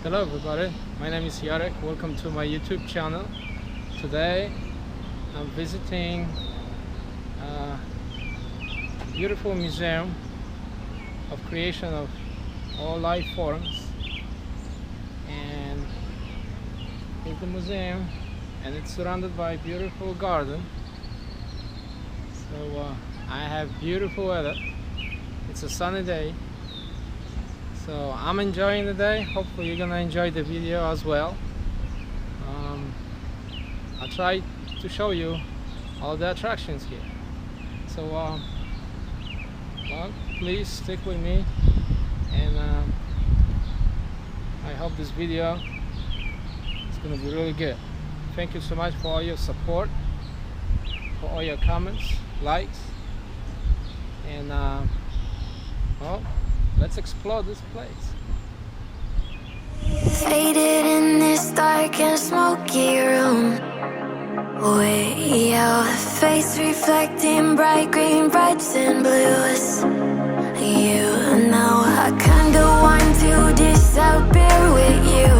Hello everybody, my name is Jarek. Welcome to my YouTube channel. Today I'm visiting a beautiful museum of creation of all life forms, and here's the museum, and it's surrounded by a beautiful garden. So I have beautiful weather. It's a sunny day, so I'm enjoying the day. Hopefully you're gonna enjoy the video as well. I'll try to show you all the attractions here. So well, please stick with me, and I hope this video is gonna be really good. Thank you so much for all your support, for all your comments, likes, and well, let's explore this place. Faded in this dark and smoky room, way your face reflecting bright green, reds and blues. You know I kinda want to disappear with you,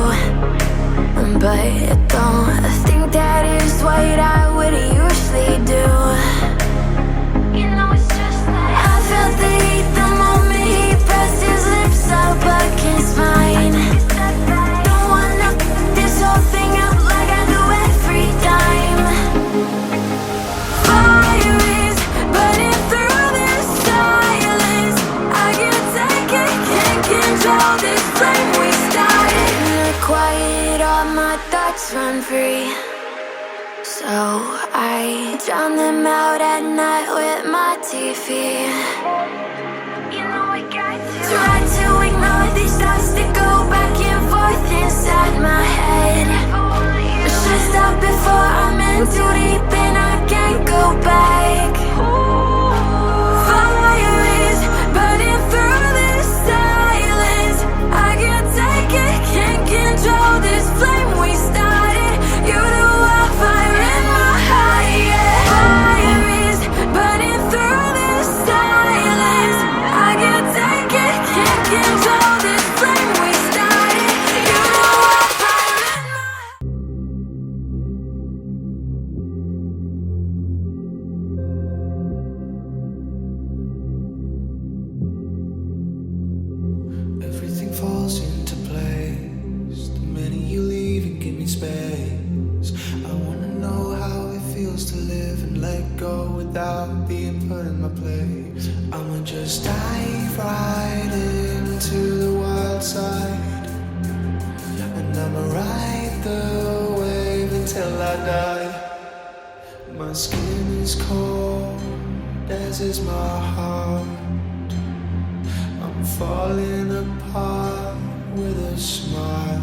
but don't think that is what I would usually do. You know it's just like I felt the heat the moment he pressed his lips up against mine. Don't wanna f this whole thing up like I do every time. Fire is burning through this silence. I can't take it, can't control this flame we started. In the quiet, all my thoughts run free, so I drown them out at night with my TV. You know I got to try to ignore these thoughts that go back and forth inside my head. I should stop before I'm in too deep and I can't go back. Fire is burning through this silence. I can't take it, can't control this flame we started. You do wildfire in my heart, yeah. Fire is burning through this silence. I can't take it, can't control this flame we started. You do wildfire in my heart. Everything falls into place the minute you leave and give me space. I wanna know how it feels to live and let go without being put in my place. I'ma just dive right into the wild side, and I'ma ride the wave until I die. My skin is cold, as is my heart. I'm falling apart with a smile.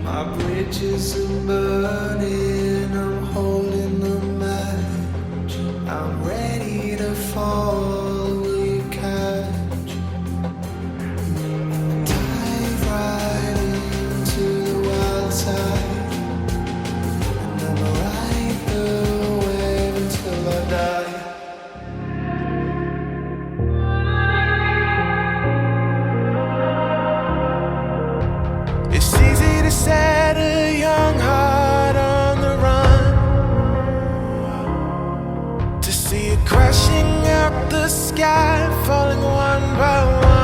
My bridges are burning, I'm holding the match. I'm ready to fall, will you catch? Dive right into the wild side, and I'ma ride the wave until I die. It's easy to set a young heart on the run, to see it crashing out the sky, falling one by one.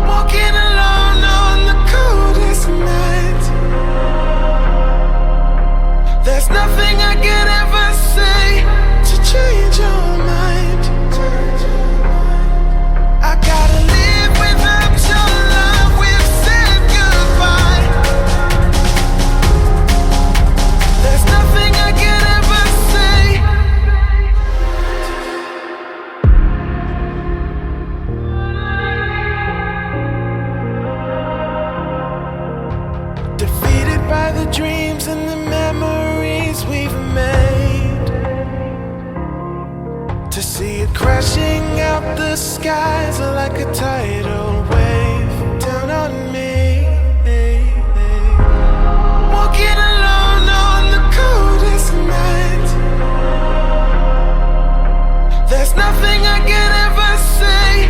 Walking alone on the coldest night. There's nothing I can ever say to change your mind. I gotta live without your love, we've said goodbye. There's nothing I can ever say. Defeated by the dreams and the memories we've made, to see it crashing out the skies like a tidal wave down on me. Walking alone on the coldest night. There's nothing I can ever say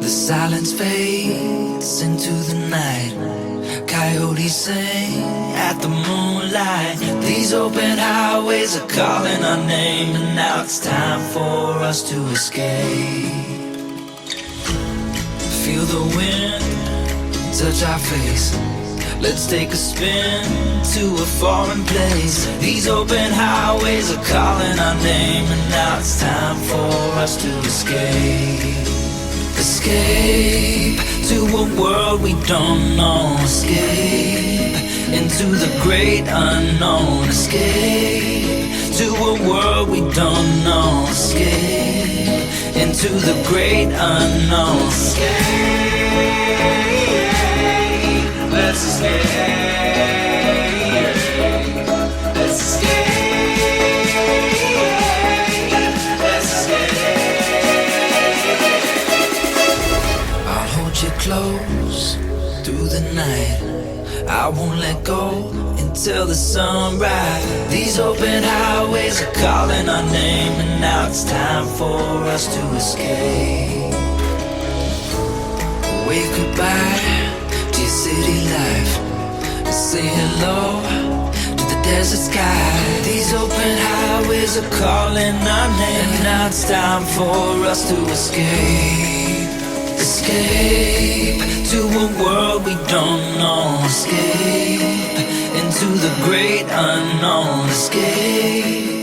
The silence fades into the night. Coyotes sing at the moonlight. These open highways are calling our name, and now it's time for us to escape. Feel the wind touch our face. Let's take a spin to a foreign place. These open highways are calling our name, and now it's time for us to escape. Escape to a world we don't know. Escape into the great unknown. Escape to a world we don't know. Escape into the great unknown. Escape. Let's escape. Let's escape. Let's escape. I'll hold you close through the night. I won't let go until the sunrise. These open highways are calling our name, and now it's time for us to escape. Wave goodbye to your city life. Say hello to the desert sky. These open highways are calling our name, and now it's time for us to escape. Escape to a world we don't know. Escape into the great unknown. Escape